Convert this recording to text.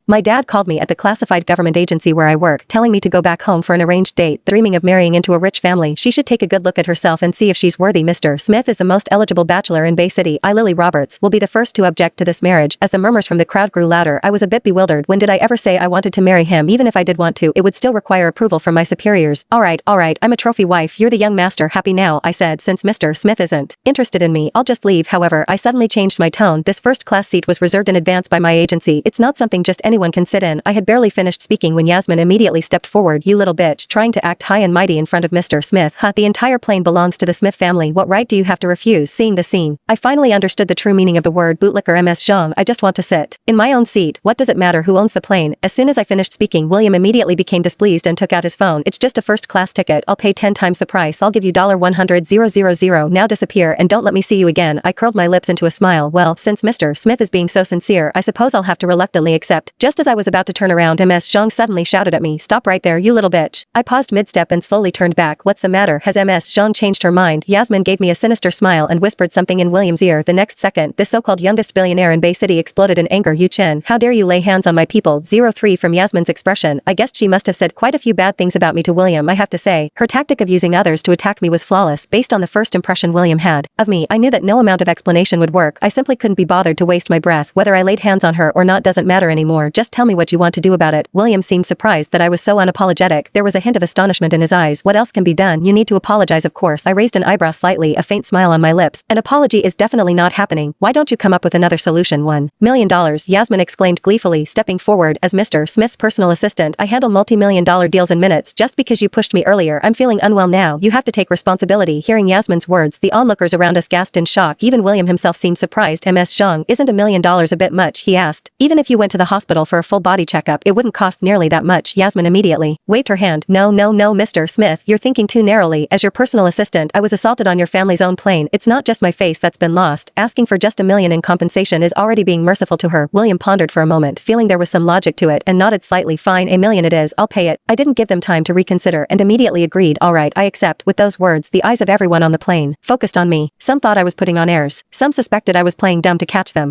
My dad called me at the classified government agency where I work, telling me to go back home for an arranged date, dreaming of marrying into a rich family. She should take a good look at herself and see if she's worthy. Mr. Smith is the most eligible bachelor in Bay City. I, Lily Roberts, will be the first to object to this marriage. As the murmurs from the crowd grew louder, I was a bit bewildered. When did I ever say I wanted to marry him? Even if I did want to, it would still require approval from my superiors. All right, I'm a trophy wife. You're the young master. Happy now, I said. Since Mr. Smith isn't interested in me, I'll just leave. However, I suddenly changed my tone. This first-class seat was reserved in advance by my agency. It's not something just anyone can sit in. I had barely finished speaking when Yasmin immediately stepped forward. You little bitch, trying to act high and mighty in front of Mr. Smith. Huh, the entire plane belongs to the Smith family. What right do you have to refuse? Seeing the scene, I finally understood the true meaning of the word bootlicker. Ms. Zhang, I just want to sit in my own seat. What does it matter who owns the plane? As soon as I finished speaking, William immediately became displeased and took out his phone. It's just a first-class ticket. I'll pay 10 times the price. I'll give you $100,000. Now disappear and don't let me see you again. I curled my lips into a smile. Well, since Mr. Smith is being so sincere, I suppose I'll have to reluctantly accept. Just as I was about to turn around, Ms. Zhang suddenly shouted at me, "Stop right there, you little bitch." I paused mid-step and slowly turned back. What's the matter? Has Ms. Zhang changed her mind? Yasmin gave me a sinister smile and whispered something in William's ear. The next second, the so-called youngest billionaire in Bay City exploded in anger. You Chen, how dare you lay hands on my people? 03 From Yasmin's expression, I guessed she must have said quite a few bad things about me to William. I have to say, her tactic of using others to attack me was flawless. Based on the first impression William had of me, I knew that no amount of explanation would work. I simply couldn't be bothered to waste my breath. Whether I laid hands on her or not doesn't matter anymore. Just tell me what you want to do about it. William seemed surprised that I was so unapologetic. There was a hint of astonishment in his eyes. What else can be done? You need to apologize, of course. I raised an eyebrow slightly, a faint smile on my lips. An apology is definitely not happening. Why don't you come up with another solution? $1 million, Yasmin exclaimed gleefully, stepping forward. As Mr. Smith's personal assistant, I handle multi-million-dollar deals in minutes. Just because you pushed me earlier, I'm feeling unwell now. You have to take responsibility. Hearing Yasmin's words, the onlookers around us gasped in shock. Even William himself seemed surprised. Ms. Zhang, isn't $1 million a bit much? He asked. Even if you went to the hospital for a full body checkup, it wouldn't cost nearly that much. Yasmin immediately waved her hand. No, Mr. Smith, you're thinking too narrowly. As your personal assistant, I was assaulted on your family's own plane. It's not just my face that's been lost. Asking for just $1 million in compensation is already being merciful to her. William pondered for a moment, feeling there was some logic to it, and nodded slightly. Fine, $1 million it is. I'll pay it. I didn't give them time to reconsider and immediately agreed. All right, I accept. With those words, the eyes of everyone on the plane focused on me. Some thought I was putting on airs. Some suspected I was playing dumb to catch them.